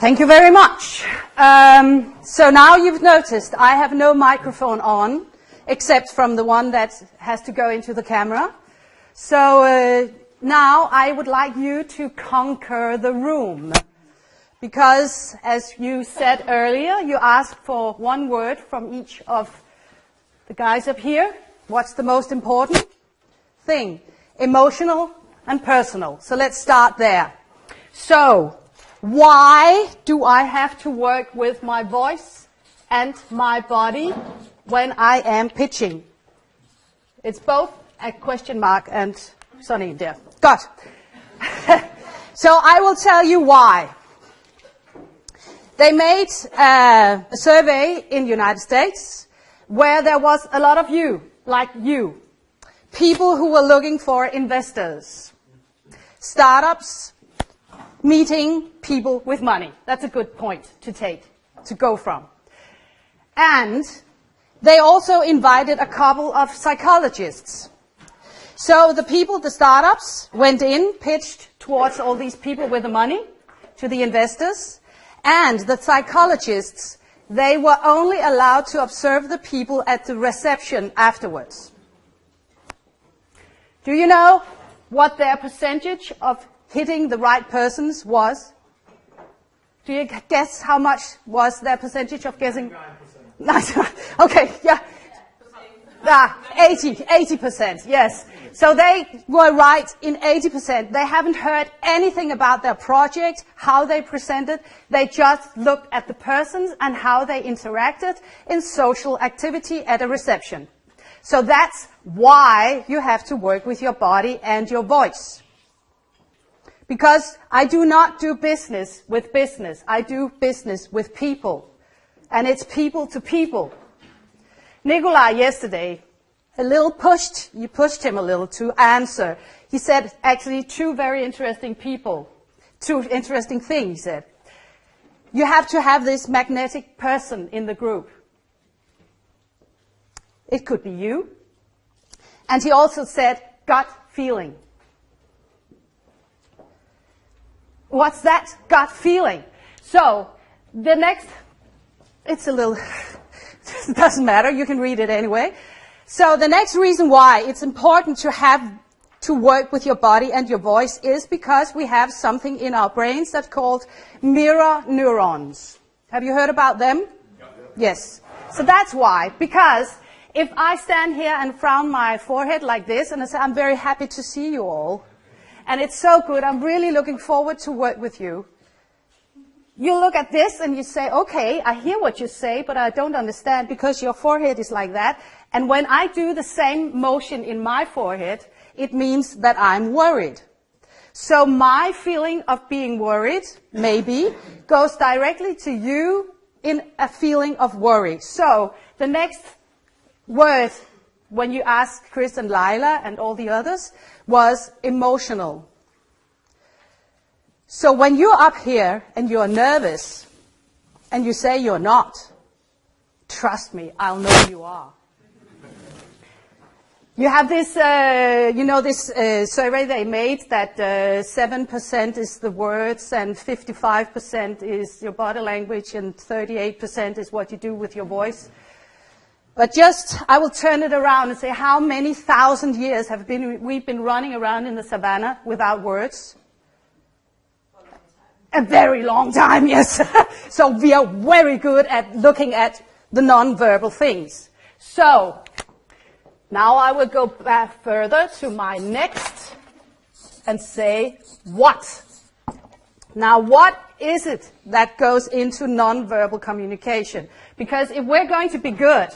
Thank you very much. So now you've noticed I have no microphone on, except from the one that has to go into the camera. So now I would like you to conquer the room. Because, as you said earlier, you asked for one word from each of the guys up here. What's the most important thing? Emotional and personal. So let's start there. So, why do I have to work with my voice and my body when I am pitching? It's both a question mark and Sonny there. Good. So I will tell you why. They made a survey in the United States where there was a lot of you, like you, people who were looking for investors, startups, meeting people with money. That's a good point to go from. And they also invited a couple of psychologists. So the startups went in, pitched towards all these people with the money, to the investors, and the psychologists, they were only allowed to observe the people at the reception afterwards. Do you know what their percentage of hitting the right persons was? Do you guess how much was their percentage of guessing? 9%. Okay, yeah. 80%, yes. So they were right in 80%. They haven't heard anything about their project, how they presented. They just looked at the persons and how they interacted in social activity at a reception. So that's why you have to work with your body and your voice. Because I do not do business with business. I do business with people. And it's people to people. Nikolai yesterday, you pushed him a little to answer. He said actually two interesting things, he said. You have to have this magnetic person in the group. It could be you. And he also said gut feeling. What's that? Gut feeling. So, the next, it's a little, it doesn't matter, you can read it anyway. So the next reason why it's important to work with your body and your voice is because we have something in our brains that's called mirror neurons. Have you heard about them? Yeah. Yes. So that's why. Because if I stand here and frown my forehead like this and I say, I'm very happy to see you all, and it's so good, I'm really looking forward to work with you. You look at this and you say, okay, I hear what you say, but I don't understand because your forehead is like that. And when I do the same motion in my forehead, it means that I'm worried. So my feeling of being worried, maybe, goes directly to you in a feeling of worry. So the next word, when you asked Chris and Lila and all the others, was emotional. So when you're up here and you're nervous and you say you're not, trust me, I'll know you are. You have this, survey they made that 7% is the words and 55% is your body language and 38% is what you do with your voice. But I will turn it around and say, how many thousand years we've been running around in the savannah without words? A very long time, yes. So we are very good at looking at the non-verbal things. So now I will go back further to my next and say what. Now what is it that goes into non-verbal communication? Because if we're going to be good,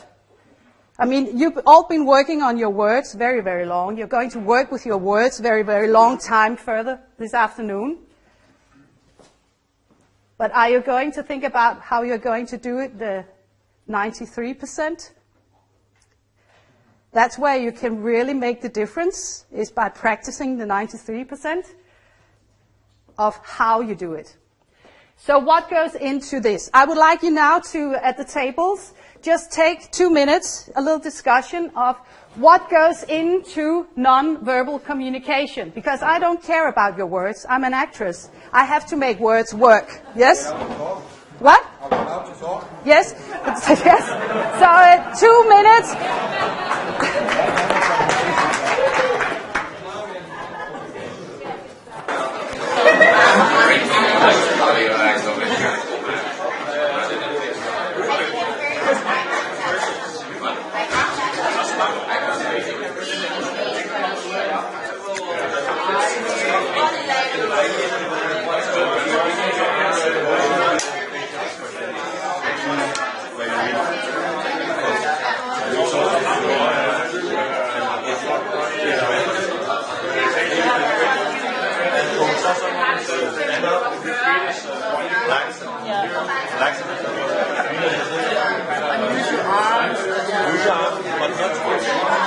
I mean, you've all been working on your words very, very long. You're going to work with your words very, very long time further this afternoon. But are you going to think about how you're going to do it, the 93%? That's where you can really make the difference, is by practicing the 93% of how you do it. So what goes into this? I would like you now to, at the tables, just take 2 minutes, a little discussion of what goes into non-verbal communication. Because I don't care about your words. I'm an actress. I have to make words work. Yes? What? Yes? Yes? So 2 minutes.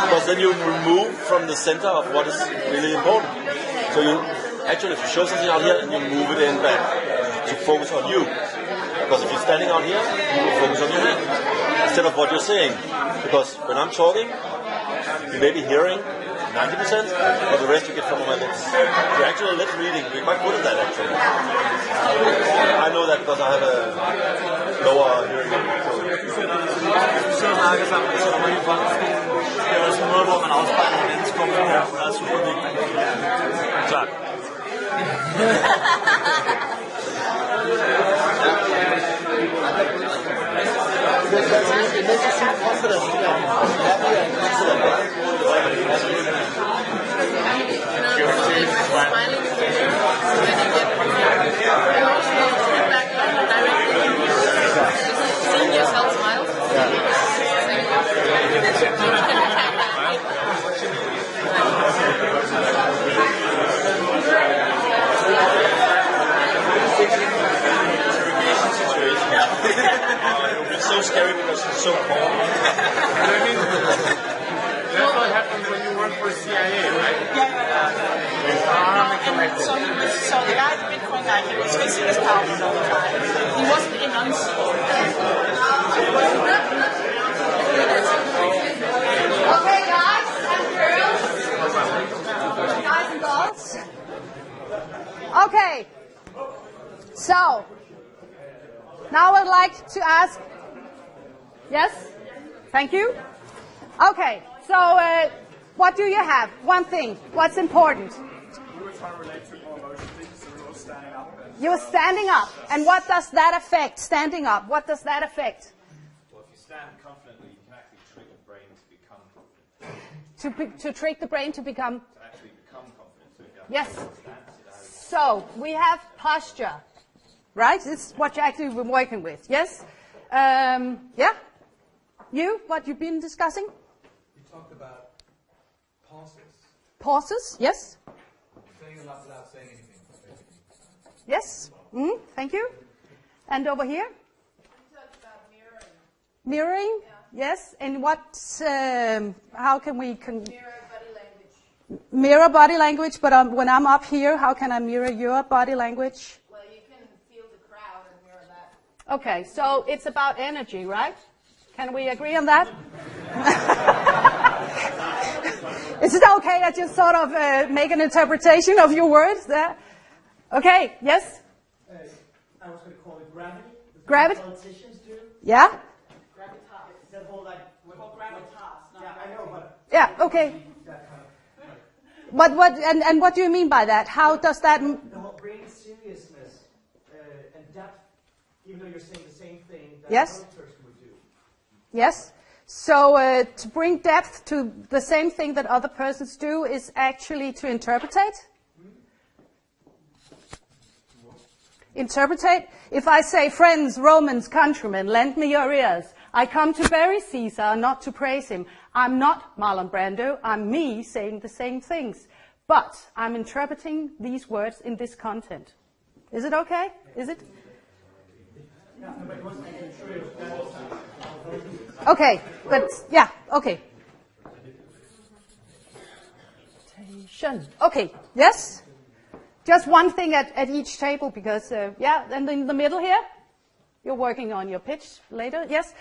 Because then you remove from the center of what is really important. So you actually, if you show something out here, and you move it in back to focus on you. Because if you're standing out here, you will focus on your hand instead of what you're saying. Because when I'm talking, you may be hearing 90%, but the rest you get from my lips. You're actually lip reading. We're quite good at that, actually. I know that because I have a lower hearing. Så snakker sammen, så når man i folkeskolen, det er også en måde, hvor man afspejler hinandens kompetencer, der er super vigtigt. Klart. Seeing yourself smile. It's so scary because it's so cold. That's what happens when you work for CIA, right? So the guy, the Bitcoin guy, he was fixing his powers all the time. He wasn't enunciating. Okay, guys and girls. Guys and girls. Okay. So, now I'd like to ask. Yes? Thank you. Okay, so what do you have? One thing. What's important? We were trying to relate to more emotionally, so we were standing up. You're standing up. And what does that affect? Standing up. What does that affect? Well, if you stand confidently, you can actually trick the brain to become confident. To trick the brain to become. To actually become confident. So if you Yes. stand, So we have posture, right? This is what you actually been working with. Yes. Yeah. You? What you've been discussing? You talked about pauses. Pauses. Yes. Saying a lot without saying anything, basically. Yes. Thank you. And over here? We talked about mirroring. Mirroring. Yeah. Yes. And what? How can we Mirror body language. mirror body language? But when I'm up here, how can I mirror your body language? Well, you can feel the crowd and mirror that. Okay. So it's about energy, right? Can we agree on that? Is it okay? I just sort of make an interpretation of your words there. Okay. Yes. I was going to call it gravity. Gravity. Politicians do. Yeah. Gravitas. That whole like. We call gravitas. Yeah, I know, but. Yeah. Okay. That kind of. But what and what do you mean by that? How does that? The whole brain seriousness and depth, even though you're saying the same thing that Yes. another person would do. Yes. So to bring depth to the same thing that other persons do is actually to interpretate. Interpretate. If I say, friends, Romans, countrymen, lend me your ears. I come to bury Caesar, not to praise him. I'm not Marlon Brando. I'm me saying the same things. But I'm interpreting these words in this content. Is it okay? Is it? Okay, but yeah, okay. Okay, yes? Just one thing at each table because, yeah, and in the middle here, you're working on your pitch later, yes?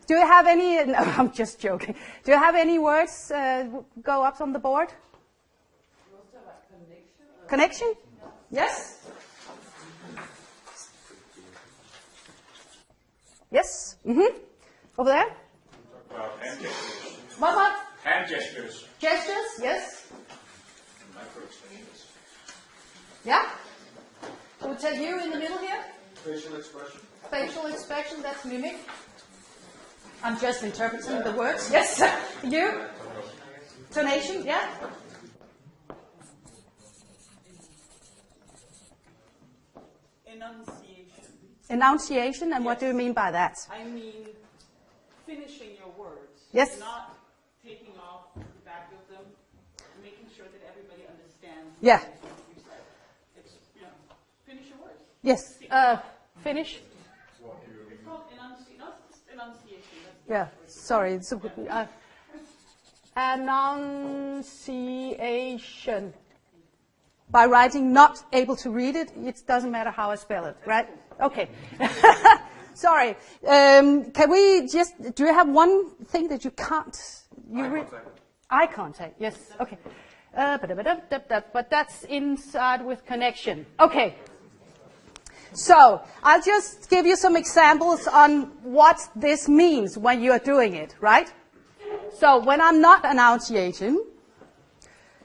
Do you have any? No, I'm just joking. Do you have any words go up on the board? Connection? Yes? Yes? Mm-hmm. Over there? Hand gestures. What? Hand gestures. Gestures? Yes? Micro expressions. Yeah? We'll tell you in the middle here. Facial expression. Facial expression, that's mimic. I'm just interpreting the words. Yes? You? Tonation, yeah? Enunciation. Enunciation, and what do you mean by that? I mean finishing your words. Yes. Not taking off the back of them, making sure that everybody understands Yeah. what you said. It's, finish your words. Yes. Finish. It's called enunciation. Yeah. Sorry. It's enunciation. By writing not able to read it, it doesn't matter how I spell it, right? Okay. Sorry. Can we just, do you have one thing that you can't? Eye contact, yes. Okay. But that's inside with connection. Okay. So, I'll just give you some examples on what this means when you are doing it, right? So, when I'm not enunciating,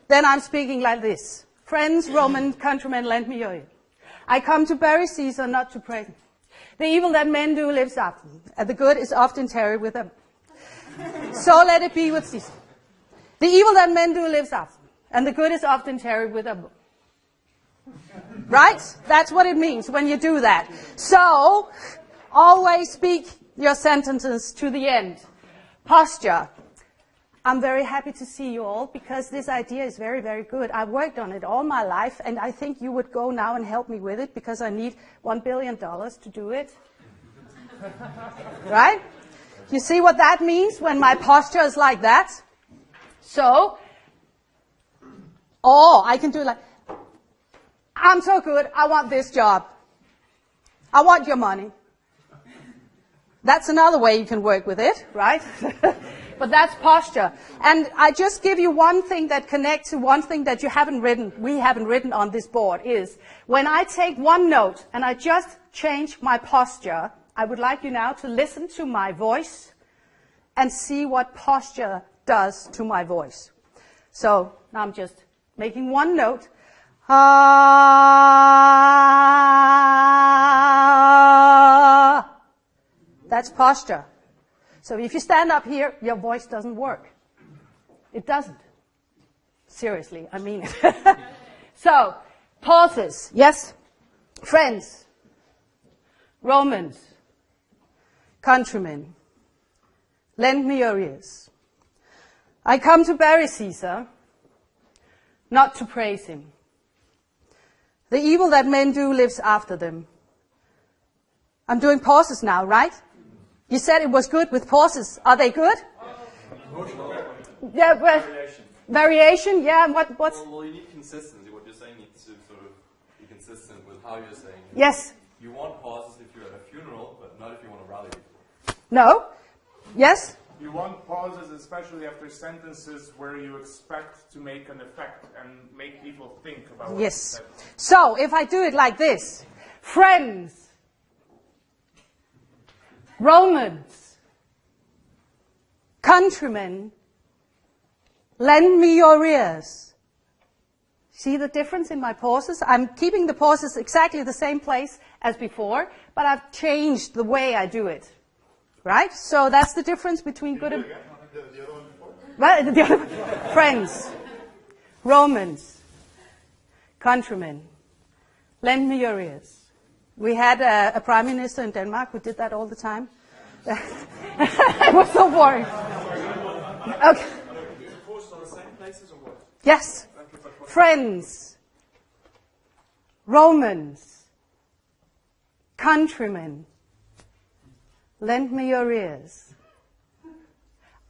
then I'm speaking like this. Friends, Roman countrymen, lend me your ear. I come to bury Caesar, not to praise him. The evil that men do lives after them, and the good is often tarried with them. So let it be with Caesar. The evil that men do lives after them, and the good is often tarried with them. Right? That's what it means when you do that. So, always speak your sentences to the end. Posture. I'm very happy to see you all because this idea is very, very good. I've worked on it all my life, and I think you would go now and help me with it because I need $1 billion to do it. Right? You see what that means when my posture is like that? So, I can do it like, I'm so good, I want this job. I want your money. That's another way you can work with it, right? But that's posture. And I just give you one thing that connects to one thing that you haven't written, we haven't written on this board, is when I take one note and I just change my posture, I would like you now to listen to my voice and see what posture does to my voice. So now I'm just making one note. That's posture. So if you stand up here, your voice doesn't work. It doesn't. Seriously, I mean it. So, pauses. Yes? Friends. Romans. Countrymen. Lend me your ears. I come to bury Caesar, not to praise him. The evil that men do lives after them. I'm doing pauses now, right? You said it was good with pauses. Are they good? Yeah, but variation, yeah. And what's? Well, you need consistency. What you're saying needs to sort of be consistent with how you're saying it. Yes. You want pauses if you're at a funeral, but not if you want to rally people. No. Yes. You want pauses, especially after sentences where you expect to make an effect and make people think about what you said. So if I do it like this, friends. Romans, countrymen, lend me your ears. See the difference in my pauses? I'm keeping the pauses exactly the same place as before, but I've changed the way I do it. Right? So that's the difference between good and... Well, the other one. Friends, Romans, countrymen, lend me your ears. We had a prime minister in Denmark who did that all the time. It was so boring. Okay. Yes. Friends, Romans, countrymen, lend me your ears.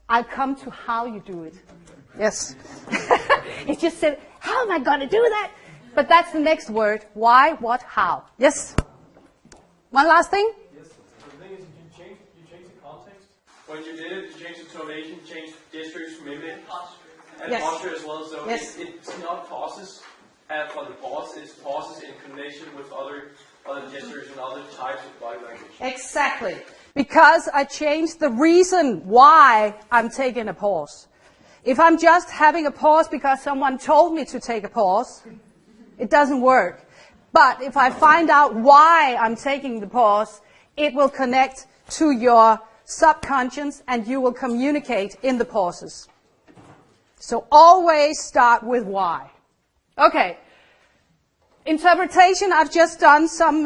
I'll come to how you do it. Yes. It just said, how am I going to do that? But that's the next word. Why, what, how. Yes? One last thing? Yes, the thing is you can when you did it, you changed the tonation, changed gestures, mimic, and Yes. posture as well. So Yes. it's not pauses for the pause, it's pauses in connection with other gestures and other types of body language. Exactly. Because I changed the reason why I'm taking a pause. If I'm just having a pause because someone told me to take a pause, it doesn't work. But if I find out why I'm taking the pause, it will connect to your subconscious and you will communicate in the pauses. So always start with why. Okay. Interpretation, I've just done some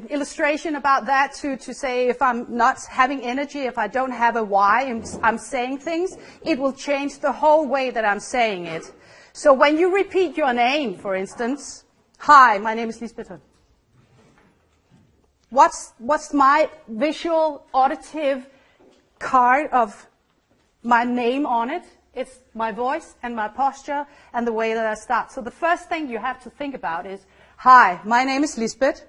illustration about that to say if I'm not having energy, if I don't have a why, I'm saying things, it will change the whole way that I'm saying it. So when you repeat your name, for instance, hi, my name is Lisbeth. What's my visual, auditive card of my name on it? It's my voice and my posture and the way that I start. So the first thing you have to think about is, hi, my name is Lisbeth.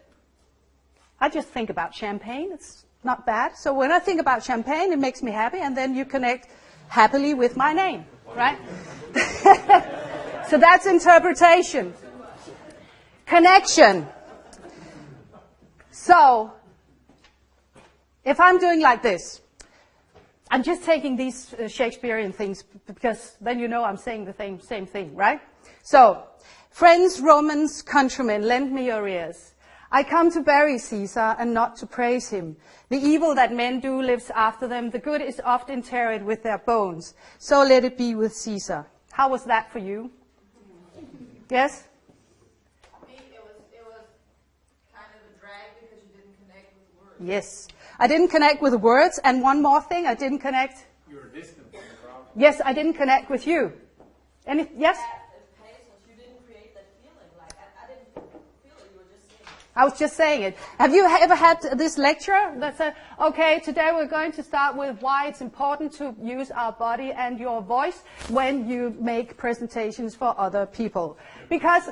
I just think about champagne. It's not bad. So when I think about champagne, it makes me happy, and then you connect happily with my name, right? So that's interpretation. Connection. So if I'm doing like this, I'm just taking these Shakespearean things because then you know I'm saying the same thing, right? So, friends, Romans, countrymen, lend me your ears. I come to bury Caesar and not to praise him. The evil that men do lives after them. The good is oft interred with their bones. So let it be with Caesar. How was that for you? Yes? I think it was kind of a drag because you didn't connect with the words. Yes. I didn't connect with the words, and one more thing, I didn't connect. You were distant from the crowd. Yes, I didn't connect with you. Yes? You didn't create that feeling. Like I didn't feel it. You were just saying it. I was just saying it. Have you ever had this lecture that said, okay, today we're going to start with why it's important to use our body and your voice when you make presentations for other people? Because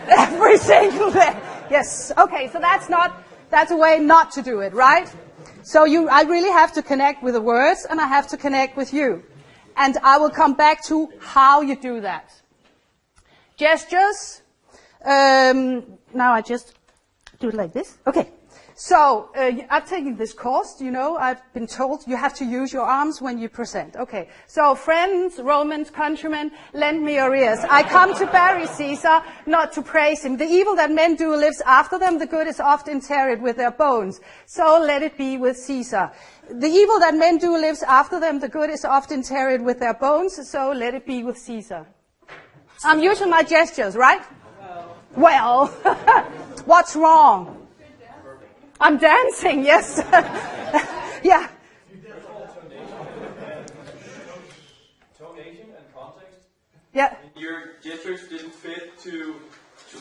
every single day. Yes. Okay, so that's a way not to do it, right? So I really have to connect with the words, and I have to connect with you. And I will come back to how you do that. Gestures. Now I just do it like this. Okay. So I've taken this course, I've been told you have to use your arms when you present. Okay, so friends, Romans, countrymen, lend me your ears. I come to bury Caesar, not to praise him. The evil that men do lives after them. The good is oft interred with their bones. So let it be with Caesar. The evil that men do lives after them. The good is oft interred with their bones. So let it be with Caesar. I'm using my gestures, right? Well, what's wrong? I'm dancing, yes. Yeah. Tonation and context. Yeah. Your gestures didn't fit to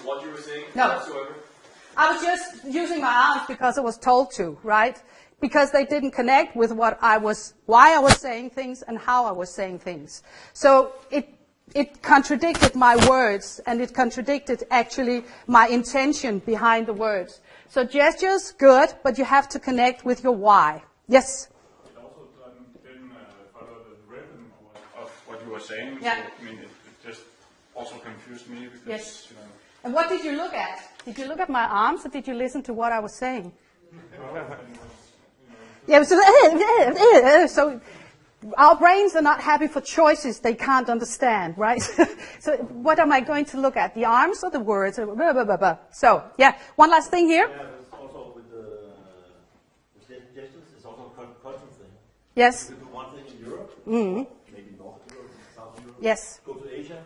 what you were saying No. whatsoever. I was just using my arms because I was told to, right? Because they didn't connect with why I was saying things and how I was saying things. So it contradicted my words, and it contradicted actually my intention behind the words. So gestures, good, but you have to connect with your why. Yes? It also didn't follow the rhythm of what you were saying. Yeah. So, I mean, it just also confused me because, Yes. And what did you look at? Did you look at my arms, or did you listen to what I was saying? Yeah, so our brains are not happy for choices they can't understand, right? So what am I going to look at? The arms or the words? So, yeah, one last thing here. Yeah, it's also with the gestures, it's also a cultural thing. Yes. You can do one thing in Europe, maybe North Europe, South Europe. Yes. Go to Asia,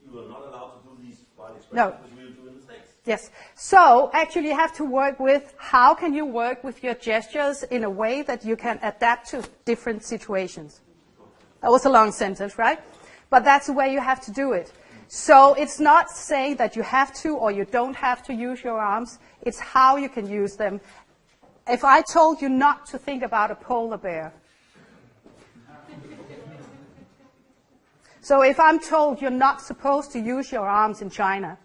you are not allowed to do these body No. expressions, which we do in the States. Yes. So actually you have to work with how can you work with your gestures in a way that you can adapt to different situations. That was a long sentence, right? But that's the way you have to do it. So it's not saying that you have to or you don't have to use your arms. It's how you can use them. If I told you not to think about a polar bear. So if I'm told you're not supposed to use your arms in China.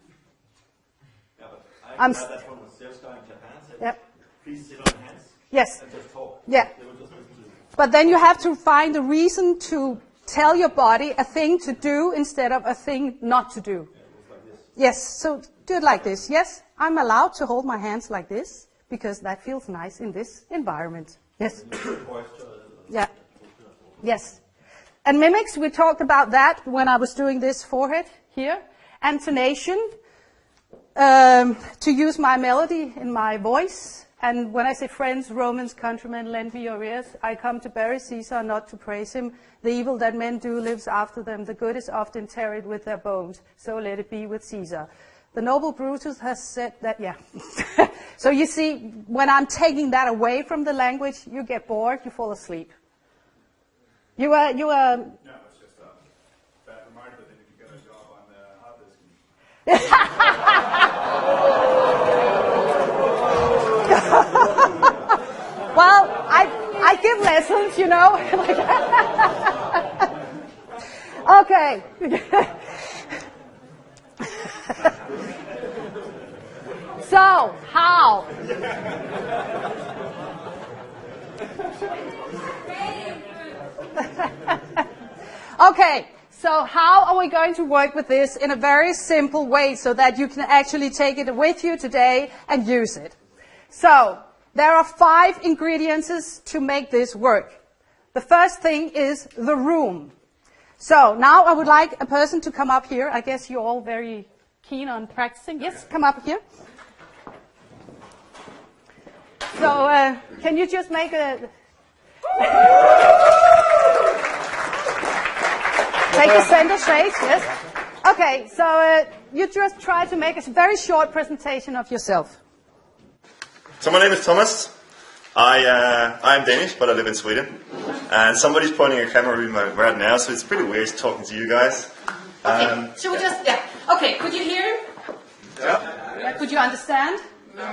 Yeah, but I I'm had that from a sales guy in Japan. Said, Yep. please sit on your hands Yes. and just talk. Yeah. They will just listen to you. But then you have to find a reason to tell your body a thing to do instead of a thing not to do. Yes, so do it like this. Yes, I'm allowed to hold my hands like this because that feels nice in this environment. Yes. Yeah. Yes. And mimics, we talked about that when I was doing this forehead here. Intonation, to use my melody in my voice. And when I say friends, Romans, countrymen, lend me your ears, I come to bury Caesar, not to praise him. The evil that men do lives after them. The good is often tarried with their bones. So let it be with Caesar. The noble Brutus has said that, yeah. So you see, when I'm taking that away from the language, you get bored, you fall asleep. You were... No, it's just that reminder that if you get a job on the hard disk. Well, I give lessons, you know. Okay. So, how? Okay, so how are we going to work with this in a very simple way so that you can actually take it with you today and use it? So, there are 5 ingredients to make this work. The first thing is the room. So, now I would like a person to come up here. I guess you're all very keen on practicing. Yes, come up here. So, can you just make a... Take the center stage, yes. Okay, so you just try to make a very short presentation of yourself. So my name is Thomas. I'm Danish, but I live in Sweden. And somebody's pointing a camera at me right now, so it's pretty weird talking to you guys. Okay, should we just, yeah. Okay, could you hear? Yeah. Could you understand? No.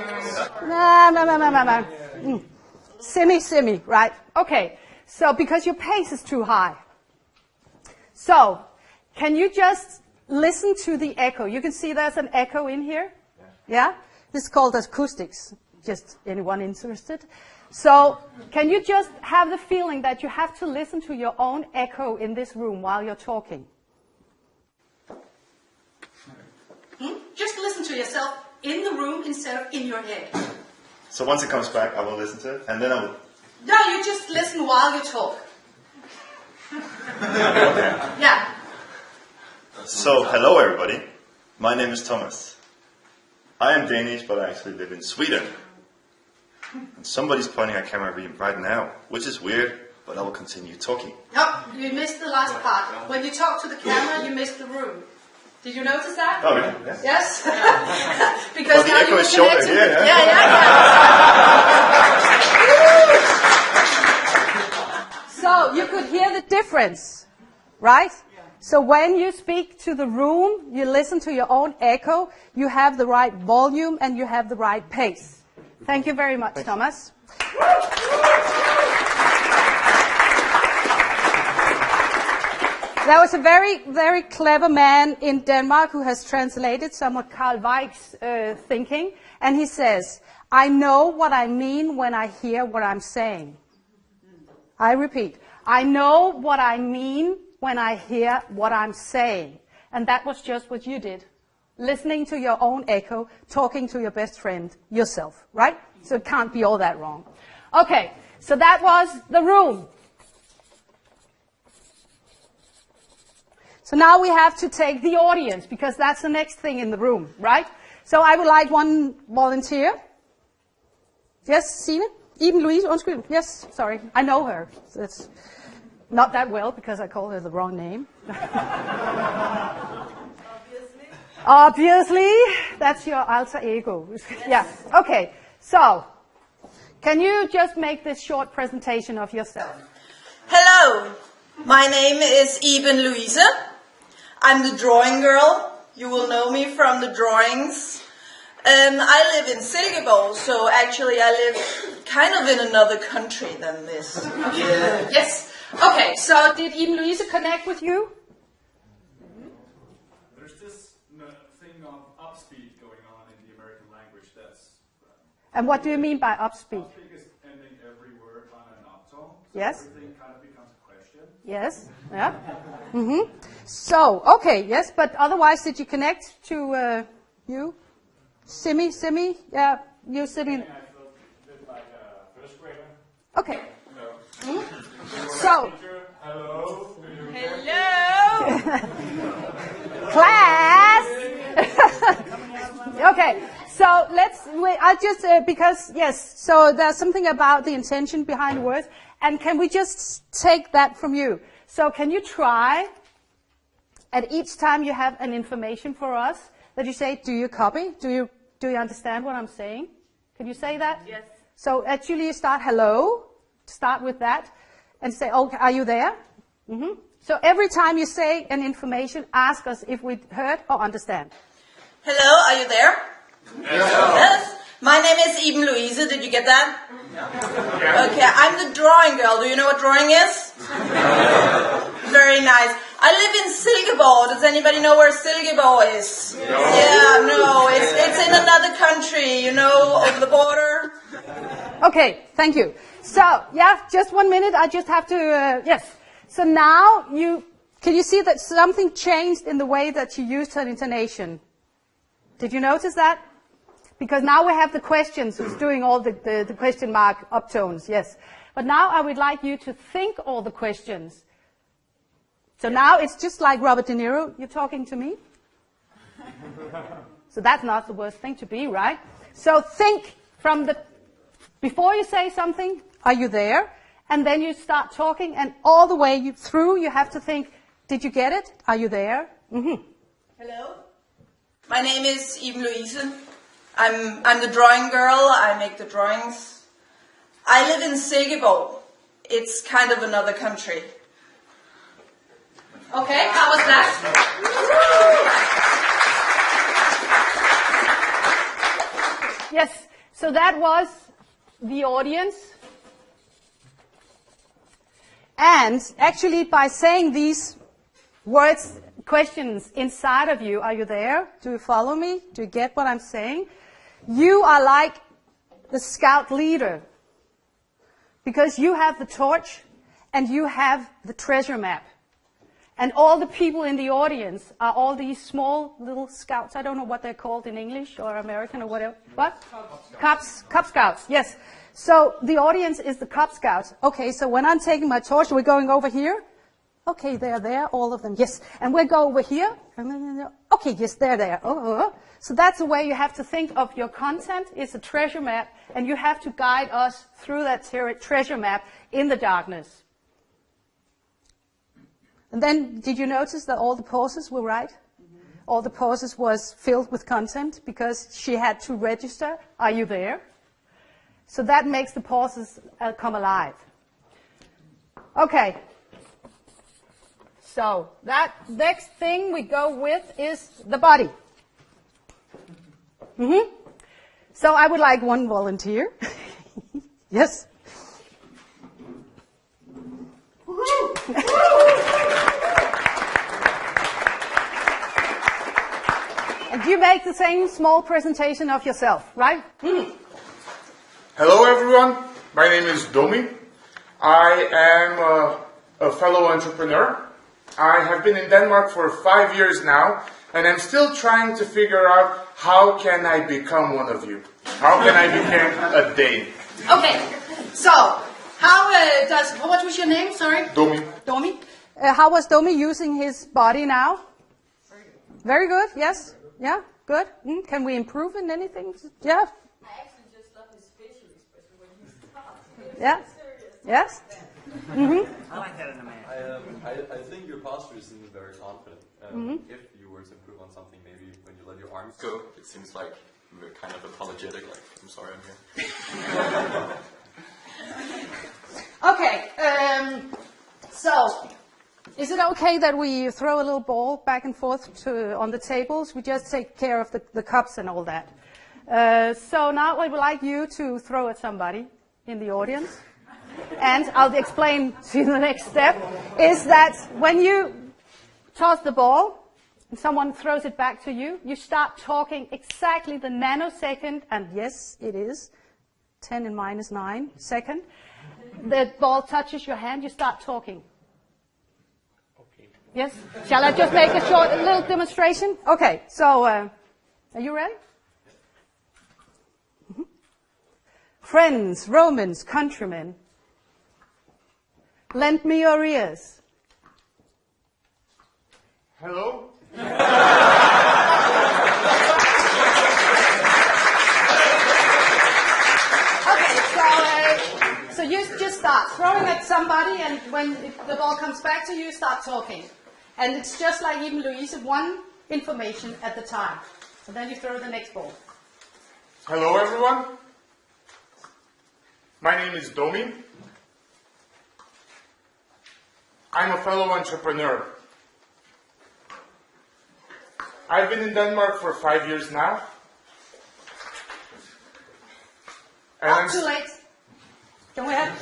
Semi, right. Okay, so because your pace is too high. So, can you just listen to the echo? You can see there's an echo in here. Yeah? This is called acoustics. Just anyone interested? So, can you just have the feeling that you have to listen to your own echo in this room while you're talking? Just listen to yourself in the room instead of in your head. So once it comes back, I will listen to it, and then I will... No, you just listen while you talk. Yeah. So, hello everybody. My name is Thomas. I am Danish, but I actually live in Sweden. And somebody's pointing a camera at me right now, which is weird, but I will continue talking. No, you missed the last part. When you talk to the camera, you missed the room. Did you notice that? Oh, really? Yes. Yes? Because the echo is shorter here, yeah. So you could hear the difference, right? So when you speak to the room, you listen to your own echo, you have the right volume and you have the right pace. Thank you very much, Thomas. There was a very, very clever man in Denmark who has translated some of Carl Weich's thinking, and he says, I know what I mean when I hear what I'm saying. I repeat, I know what I mean when I hear what I'm saying. And that was just what you did. Listening to your own echo, talking to your best friend, yourself, right? So it can't be all that wrong. Okay, so that was the room. So now we have to take the audience, because that's the next thing in the room, right? So I would like one volunteer. Yes, Signe? Even Louise, undskyld. Yes, sorry. I know her. So it's not that well, because I called her the wrong name. Obviously. That's your alter ego. Yeah, okay. So, can you just make this short presentation of yourself? Hello, my name is Iben Louise. I'm the drawing girl. You will know me from the drawings. I live in Silkeborg, so actually I live kind of in another country than this. Yeah. Yes. Okay, so did Iben Louise connect with you? There's this thing of upspeed going on in the American language that's... And what do you mean by upspeed? Upspeed is ending every word on an uptone. So yes. Everything kind of becomes a question. Yes, yeah. So, okay, yes, but otherwise, did you connect to you? Simi, yeah, you sitting. I felt a bit like a first grader. Okay. No. So. Hello. Hello. Class. Okay. So I just, because, yes, so there's something about the intention behind words, and can we just take that from you? So can you try, at each time you have an information for us, that you say, do you copy? Do you understand what I'm saying? Can you say that? Yes. So actually you start hello, start with that, and say, okay, are you there? So every time you say an information, ask us if we heard or understand. Hello, are you there? Yes. My name is Iben Louise. Did you get that? Yeah. Okay, I'm the drawing girl. Do you know what drawing is? Very nice. I live in Silkeborg. Does anybody know where Silkeborg is? No. Yeah, no. It's in another country, you know, over the border. Okay, thank you. So, yeah, just 1 minute. I just have to, yes. So now can you see that something changed in the way that you used her intonation? Did you notice that? Because now we have the questions, who's doing all the question mark uptones, yes. But now I would like you to think all the questions. So now it's just like Robert De Niro, you're talking to me. So that's not the worst thing to be, right? So think before you say something, are you there? And then you start talking, and all the way through you have to think, did you get it? Are you there? Hello? My name is Iben Louise. I'm the drawing girl. I make the drawings. I live in Silkeborg. It's kind of another country. Okay, how was that? Yes, so that was the audience. And actually by saying these words, questions inside of you, are you there? Do you follow me? Do you get what I'm saying? You are like the scout leader. Because you have the torch and you have the treasure map. And all the people in the audience are all these small little scouts. I don't know what they're called in English or American or whatever. What? Cub Scouts, yes. So the audience is the Cub Scouts. Okay, so when I'm taking my torch, we're going over here. Okay, they're there, all of them, yes. And we'll go over here. Okay, yes, they're there. So that's the way you have to think of your content. It's a treasure map, and you have to guide us through that treasure map in the darkness. And then, did you notice that all the pauses were right? All the pauses was filled with content because she had to register, are you there? So that makes the pauses come alive. Okay. So that next thing we go with is the body. So I would like one volunteer. Yes. And you make the same small presentation of yourself, right? Hello everyone, my name is Domi. I am a fellow entrepreneur. I have been in Denmark for 5 years now, and I'm still trying to figure out how can I become one of you? How can I become a Dane? Okay, so what was your name, sorry? Domi. Domi. How was Domi using his body now? Very good, yes. Yeah, good. Can we improve in anything? Yeah. I actually just love his facial expression when he's talking. Yeah. Yes. I like that in a man. I think your posture seems very confident. If you were to improve on something, maybe when you let your arms go, it seems like you're kind of apologetic, like, I'm sorry, I'm here. Okay, so is it okay that we throw a little ball back and forth on the tables? We just take care of the cups and all that. So now I would like you to throw at somebody in the audience. And I'll explain to you the next step, is that when you toss the ball and someone throws it back to you, you start talking exactly the nanosecond, and yes, it is 10 in minus 9 second, the ball touches your hand, you start talking. Okay. Yes? Shall I just make a little demonstration? Okay, so are you ready? Mm-hmm. Friends, Romans, countrymen, lend me your ears. Hello? So you just start throwing at somebody, and when the ball comes back to you, start talking. And it's just like even Louise, one information at the time. And then you throw the next ball. Hello, everyone. My name is Domi. I'm a fellow entrepreneur. I've been in Denmark for 5 years now. And Too late. Can we have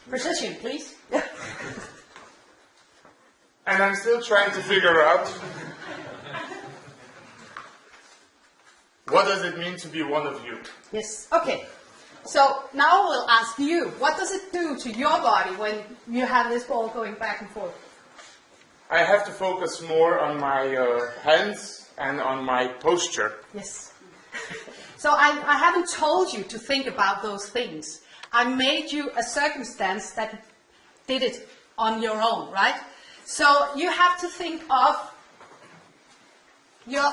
precision, please? And I'm still trying to figure out what does it mean to be one of you? Yes. Okay. So now we'll ask you, what does it do to your body when you have this ball going back and forth? I have to focus more on my hands and on my posture. Yes. So I haven't told you to think about those things. I made you a circumstance that did it on your own, right? So you have to think of, you're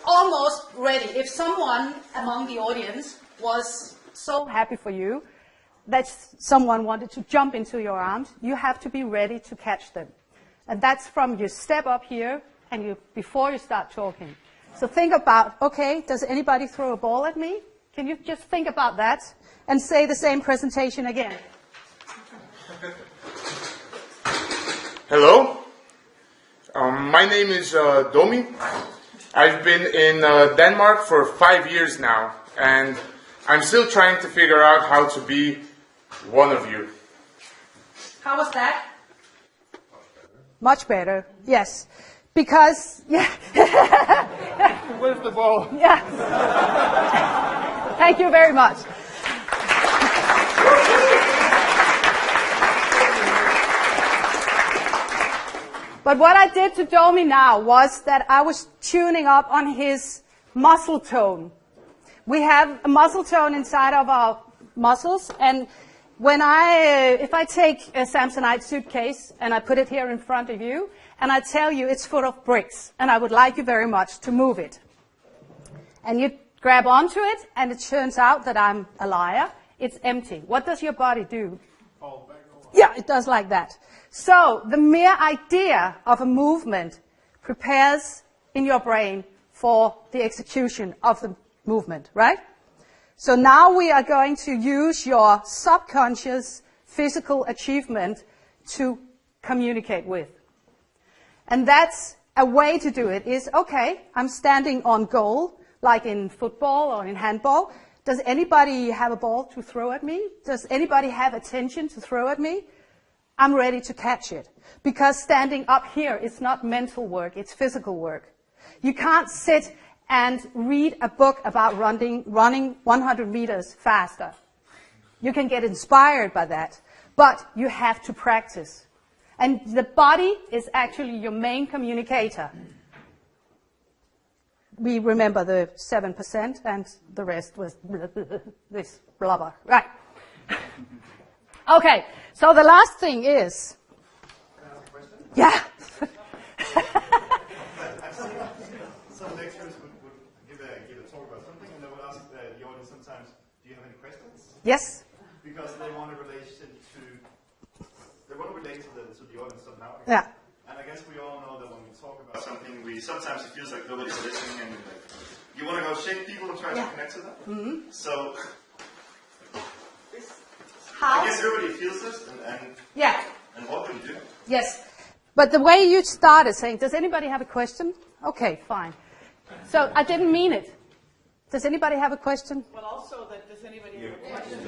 almost ready. If someone among the audience was so happy for you that someone wanted to jump into your arms, you have to be ready to catch them. And that's from you step up here and before you start talking. So think about, okay, does anybody throw a ball at me? Can you just think about that and say the same presentation again? Hello, my name is Domi. I've been in Denmark for 5 years now, and I'm still trying to figure out how to be one of you. How was that? Much better, yes. Because, yeah. Where's the ball? Yeah. Thank you very much. But what I did to Domi now was that I was tuning up on his muscle tone. We have a muscle tone inside of our muscles, and when if I take a Samsonite suitcase and I put it here in front of you, and I tell you it's full of bricks, and I would like you very much to move it. And you grab onto it, and it turns out that I'm a liar. It's empty. What does your body do? Yeah, it does like that. So the mere idea of a movement prepares in your brain for the execution of the movement, right? So now we are going to use your subconscious physical achievement to communicate with. And that's a way to do it is, okay, I'm standing on goal, like in football or in handball. Does anybody have a ball to throw at me? Does anybody have attention to throw at me? I'm ready to catch it. Because standing up here is not mental work, it's physical work. You can't sit and read a book about running 100 meters faster. You can get inspired by that, but you have to practice. And the body is actually your main communicator. We remember the 7% and the rest was this blubber. Right. Okay, so the last thing is... Can I ask a question? Yeah. I've seen some lecturers would give a talk about something and they would ask the audience sometimes, do you have any questions? Yes. Because they want a relation to... They want to relate to the audience somehow. Yeah. And I guess we all know that when we talk about something, sometimes it feels like nobody's listening, and you want to go shake people and try to connect to them. Mm-hmm. So, How? I guess everybody feels this, and what do you do? Yes, but the way you started saying, does anybody have a question? Okay, fine. So I didn't mean it. Does anybody have a question? But also that does anybody have a question?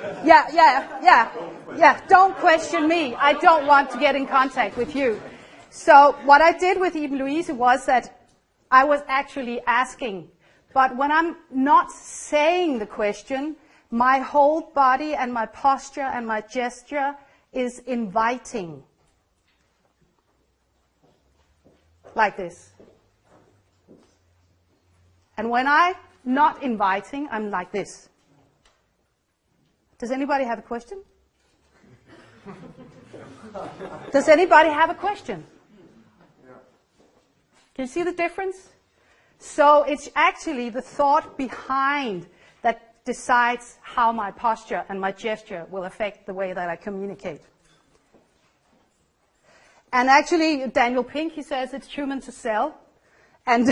Yeah. Don't question me. I don't want to get in contact with you. So what I did with Iben Louise was that I was actually asking. But when I'm not saying the question, my whole body and my posture and my gesture is inviting. Like this. And when I'm not inviting, I'm like this. Does anybody have a question? Does anybody have a question? Can you see the difference? So it's actually the thought behind that decides how my posture and my gesture will affect the way that I communicate. And actually, Daniel Pink, he says it's human to sell. And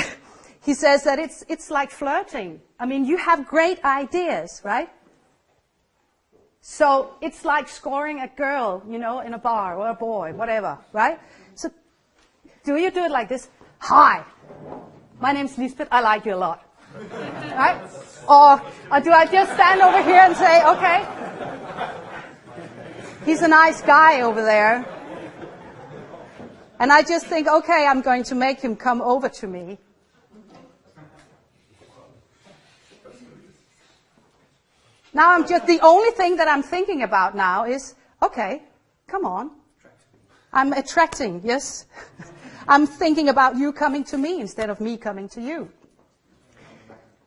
he says that it's like flirting. I mean, you have great ideas, right? So it's like scoring a girl, you know, in a bar, or a boy, whatever, right? So do you do it like this? Hi, my name's Lisbeth, I like you a lot. Right? Or do I just stand over here and say, okay, he's a nice guy over there. And I just think, okay, I'm going to make him come over to me. Now the only thing that I'm thinking about now is, okay, come on. I'm attracting, yes. I'm thinking about you coming to me instead of me coming to you.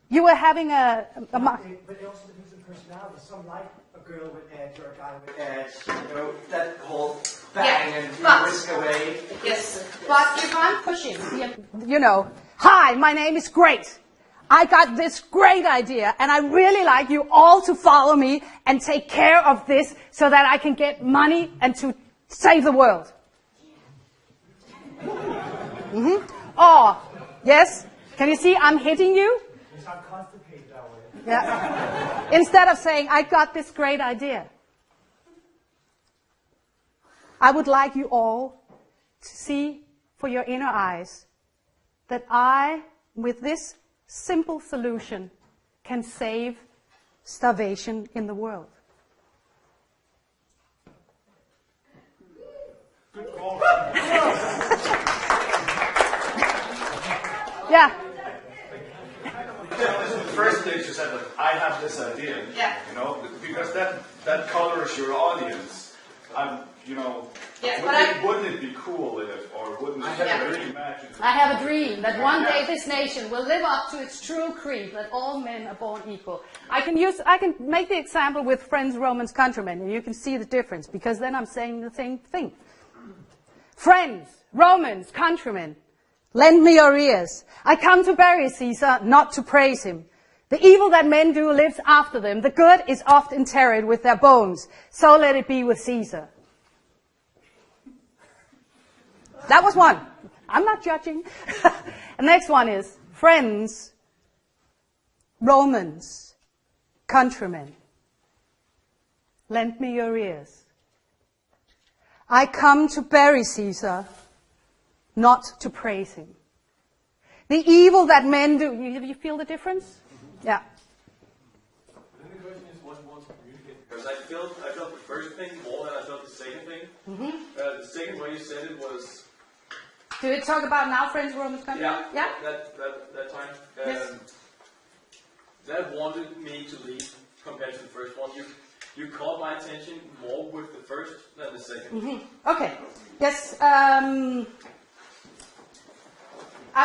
You were having a but it also depends on personality. Some like a girl with edge or a guy with edge. You know, that whole bang and you whisk away. Yes, but if I'm pushing, you know, hi, my name is Great. I got this great idea, and I really like you all to follow me and take care of this so that I can get money and to save the world. Mm-hmm. Or, yes, can you see I'm hitting you? You sound constipated that way. Yeah. Instead of saying, I got this great idea. I would like you all to see for your inner eyes that I, with this simple solution, can save starvation in the world. Good call. Yeah. The first stage you said, like, I have this idea. Yeah. You know, because that colors your audience. You know, yes, wouldn't it be cool if, or wouldn't it really imagine? I have a dream that one day this nation will live up to its true creed that all men are born equal. I can make the example with Friends, Romans, Countrymen, and you can see the difference, because then I'm saying the same thing. Friends, Romans, countrymen, lend me your ears. I come to bury Caesar, not to praise him. The evil that men do lives after them. The good is oft interred with their bones. So let it be with Caesar. That was one. I'm not judging. The next one is, friends, Romans, countrymen, lend me your ears. I come to bury Caesar, not to praise him. The evil that men do, you feel the difference? Yeah. Then the question is what you want to communicate. Because I felt the first thing more than I felt the second thing. Mm-hmm. The second way you said it was... Do we talk about now Friends, Romans, countrymen? Yeah. That time. Yes. That wanted me to leave compared to the first one. You caught my attention more with the first than the second. Mm-hmm. Okay. Yes. I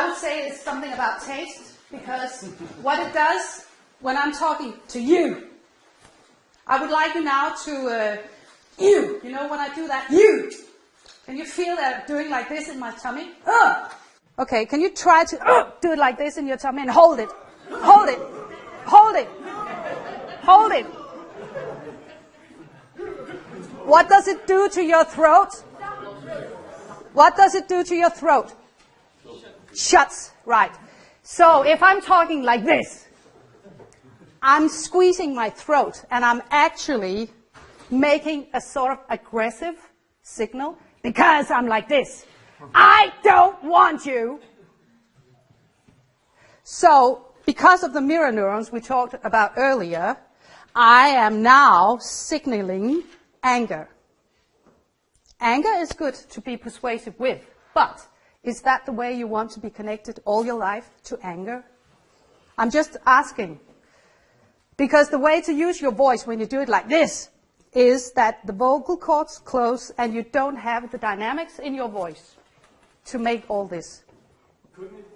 would say it's something about taste, because what it does when I'm talking to you, I would like you now to, you know when I do that, you. Can you feel that doing like this in my tummy? Okay, can you try to do it like this in your tummy and hold it? Hold it. Hold it. Hold it. What does it do to your throat? What does it do to your throat? Shuts, right. So if I'm talking like this, I'm squeezing my throat and I'm actually making a sort of aggressive signal because I'm like this. I don't want you. So because of the mirror neurons we talked about earlier, I am now signaling anger. Anger is good to be persuasive with, but is that the way you want to be connected all your life, to anger? I'm just asking, Because the way to use your voice when you do it like this is that the vocal cords close and you don't have the dynamics in your voice to make all this. Couldn't it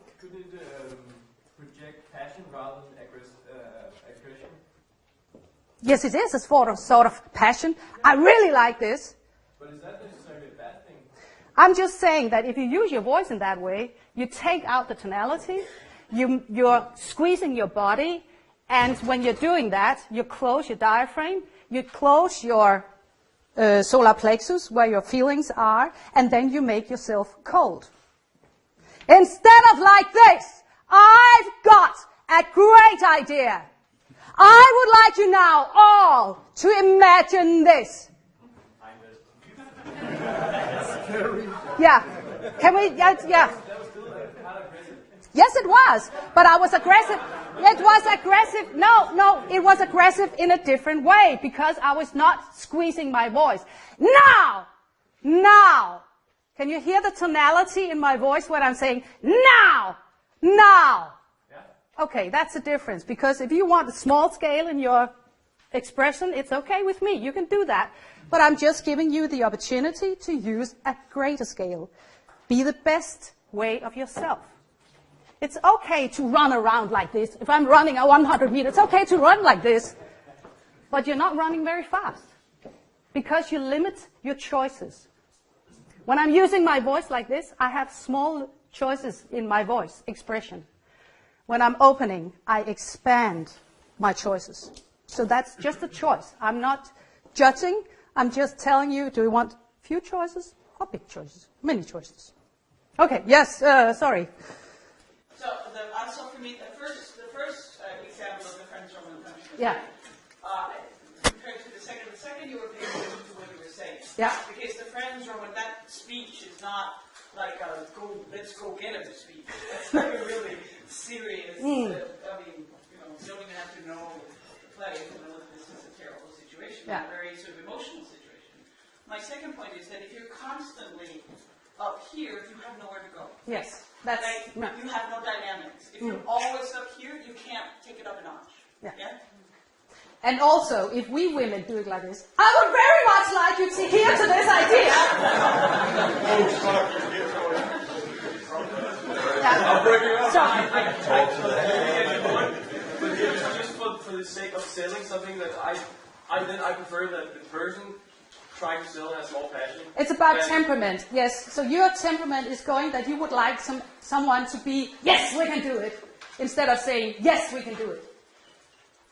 project passion rather than aggression? Yes, it is a sort of passion. I really like this. But is that necessarily a bad thing? I'm just saying that if you use your voice in that way, you take out the tonality, you're squeezing your body, and when you're doing that, you close your diaphragm, you close your solar plexus, where your feelings are, and then you make yourself cold. Instead of like this, I've got a great idea. I would like you now all to imagine this. Yeah. Can we? Yeah. Yes, it was. But I was aggressive. It was aggressive. No, it was aggressive in a different way because I was not squeezing my voice. Now. Can you hear the tonality in my voice when I'm saying now? Okay, that's the difference. Because if you want a small scale in your expression, it's okay with me. You can do that. But I'm just giving you the opportunity to use a greater scale. Be the best way of yourself. It's okay to run around like this. If I'm running a 100 meters, it's okay to run like this. But you're not running very fast. Because you limit your choices. When I'm using my voice like this, I have small choices in my voice expression. When I'm opening, I expand my choices. So that's just a choice. I'm not judging. I'm just telling you, do you want few choices or big choices? Many choices. Okay, yes, sorry. So also for me, the first example of the French Roman punishment. Yeah. Compared to the second you were paying attention to what you were saying. Yeah. Because the French Roman, that speech is not like a let's go get him speech. It's like a really serious. I mean, you don't even have to know the play to know that this is a terrible situation, a very sort of emotional situation. My second point is that if you're constantly up here, you have nowhere to go. Yes, that's you have no dynamics. If you're always up here, you can't take it up a notch. Yeah? And also, if we women do it like this, I would very much like you to hear to this idea. I'll break it up. Sorry. But just for the sake of selling something that I prefer that the person trying to sell has more passion. It's about temperament, yes. So your temperament is going that you would like someone to be, yes, we can do it, instead of saying, yes, we can do it.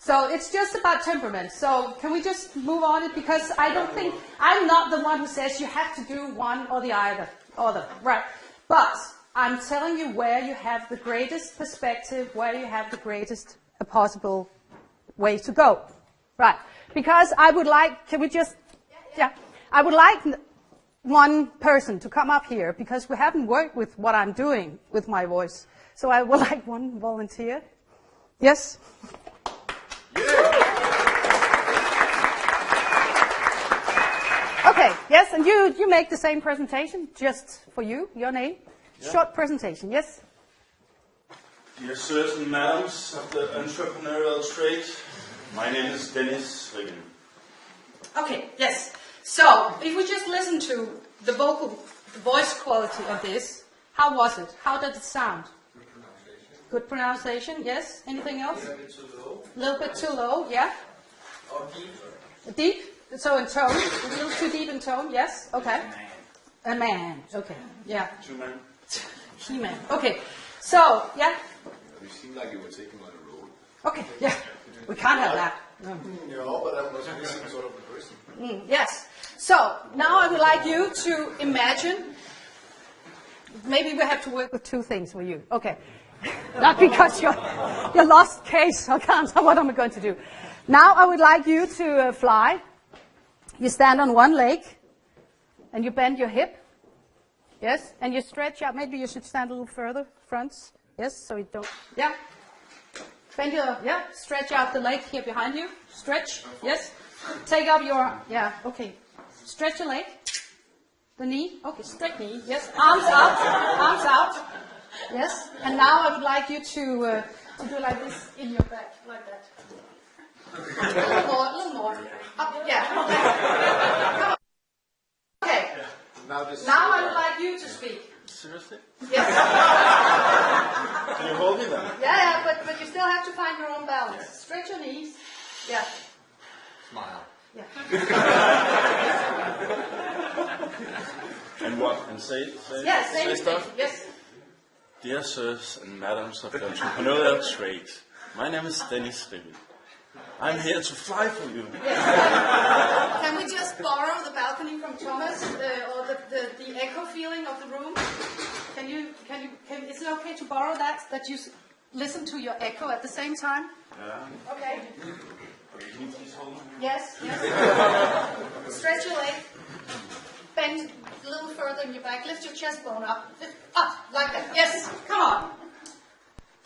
So it's just about temperament. So can we just move on it? Because I don't think, I'm not the one who says you have to do one or the other, right? But I'm telling you where you have the greatest perspective, where you have the greatest possible way to go, right? Because I would like, can we just, I would like one person to come up here because we haven't worked with what I'm doing with my voice. So I would like one volunteer. Yes? Okay, yes, and you make the same presentation, just for you, your name. Yeah. Short presentation, yes? Dear sirs and madams of the entrepreneurial trade, my name is Dennis Rigen. Okay, yes. So, if we just listen to the voice quality of this, how was it? How did it sound? Good pronunciation, yes. Anything else? A little bit too low, yeah. Or deep. Deep? So in tone? A little too deep in tone, yes. Okay. A man. Okay. Yeah. Two men. He-man. Okay. So, yeah. You seem like you were taking on a role. Okay, yeah. We can't have that. No. Yeah, but that was missing sort of a person. Yes. So, now I would like you to imagine, maybe we have to work with two things for you. Okay. Not because you're lost case, I can't, what am I going to do? Now I would like you to fly. You stand on one leg, and you bend your hip. Yes, and you stretch out. Maybe you should stand a little further, front. Yes, so you don't, yeah. Bend your, stretch out the leg here behind you. Stretch, yes. Take up your, okay. Stretch your leg. The knee, okay, straight knee, yes. Arms out. Yes, and now I would like you to do like this in your back, like that. A little more. Up, yeah. Come on. Okay. Now I would like you to speak. Seriously? Yes. Can you hold me then? Yeah, but you still have to find your own balance. Stretch your knees. Yeah. Smile. Yeah. And what? And say stuff? Yes. Dear sirs and madams of the entrepreneurial trade, my name is Dennis Rivin. I'm here to fly for you. Yes. Can we just borrow the balcony from Thomas, or the echo feeling of the room? Is it okay to borrow that you listen to your echo at the same time? Yeah. Okay. Okay, can you please hold me? Yes. Stretch your leg. Bend a little further in your back. Lift your chest bone up. Up, like that. Yes. Come on.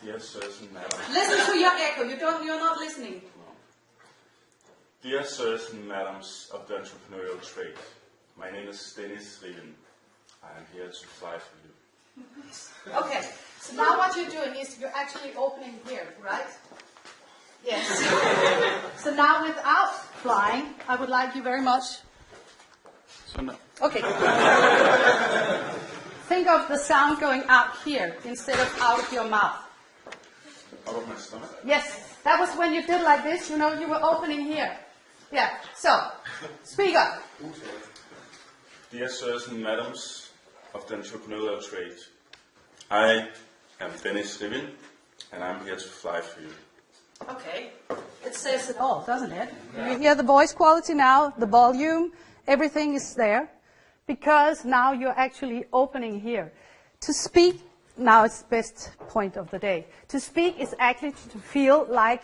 Dear sirs and madams. Listen to your echo. You're not listening. Dear sirs and madams of the entrepreneurial trade, my name is Dennis Rivin. I am here to fly for you. Okay, so now what you're doing is you're actually opening here, right? Yes. So now without flying, I would like you very much. So no. Okay. Think of the sound going out here instead of out of your mouth. Out of my stomach? Yes, that was when you did like this, you were opening here. Yeah, so, speak up. Dear sirs and madams of the entrepreneurial trade, I am Dennis Rivin, and I'm here to fly for you. Okay, it says it all, doesn't it? You hear the voice quality now, the volume, everything is there, because now you're actually opening here. To speak, now it's the best point of the day. To speak is actually to feel like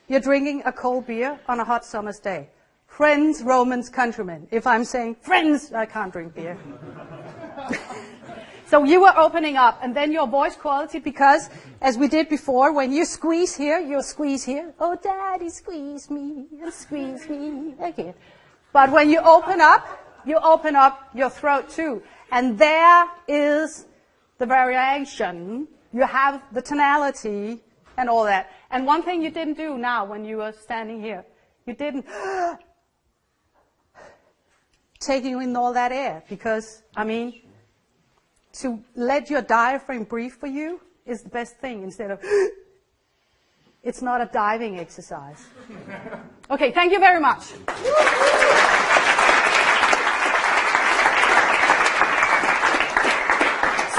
you're drinking a cold beer on a hot summer's day. Friends, Romans, countrymen. If I'm saying, friends, I can't drink beer. So you were opening up, and then your voice quality, because, as we did before, when you squeeze here, you squeeze here. Oh, daddy, squeeze me, and squeeze me again. But when you open up your throat too. And there is the variation. You have the tonality and all that. And one thing you didn't do now when you were standing here, you didn't taking in all that air, because, to let your diaphragm breathe for you is the best thing instead of, it's not a diving exercise. Okay, thank you very much.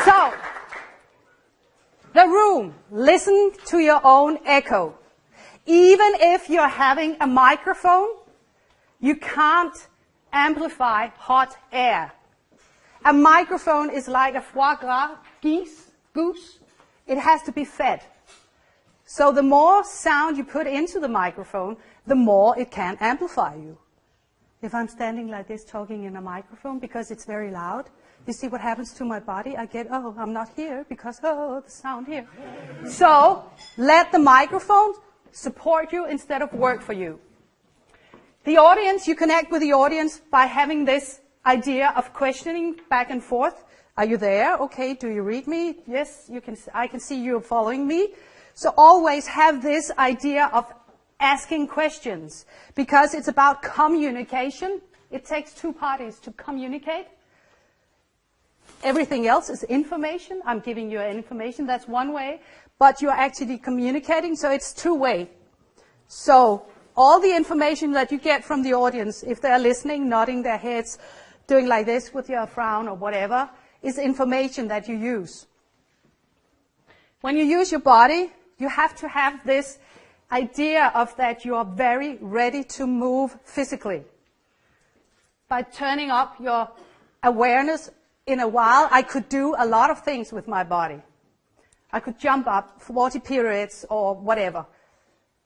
So, the room, listen to your own echo. Even if you're having a microphone, you can't amplify hot air. A microphone is like a foie gras goose. It has to be fed. So the more sound you put into the microphone, the more it can amplify you. If I'm standing like this talking in a microphone because it's very loud, you see what happens to my body? I get, I'm not here because, the sound here. So let the microphone support you instead of work for you. The audience, you connect with the audience by having this idea of questioning back and forth. Are you there? Okay, do you read me? Yes, I can see you following me. So always have this idea of asking questions, because it's about communication. It takes two parties to communicate. Everything else is information. I'm giving you information, that's one way, but you're actually communicating, so it's two-way. So all the information that you get from the audience, if they're listening, nodding their heads, doing like this with your frown or whatever, is information that you use. When you use your body, you have to have this idea of that you are very ready to move physically. By turning up your awareness, in a while, I could do a lot of things with my body. I could jump up 40 periods or whatever,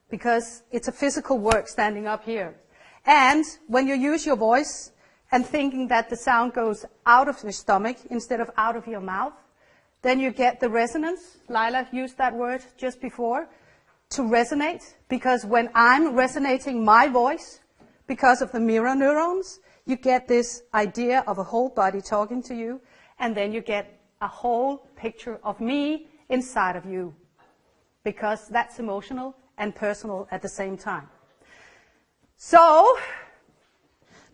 because it's a physical work standing up here. And when you use your voice and thinking that the sound goes out of your stomach instead of out of your mouth, then you get the resonance. Lila used that word just before, to resonate, because when I'm resonating my voice, because of the mirror neurons, you get this idea of a whole body talking to you, and then you get a whole picture of me inside of you, because that's emotional and personal at the same time. So,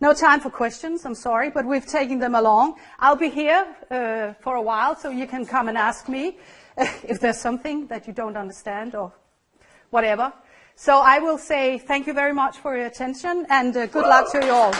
no time for questions, I'm sorry, but we've taken them along. I'll be here for a while, so you can come and ask me if there's something that you don't understand or whatever. So I will say thank you very much for your attention, and good luck to you all.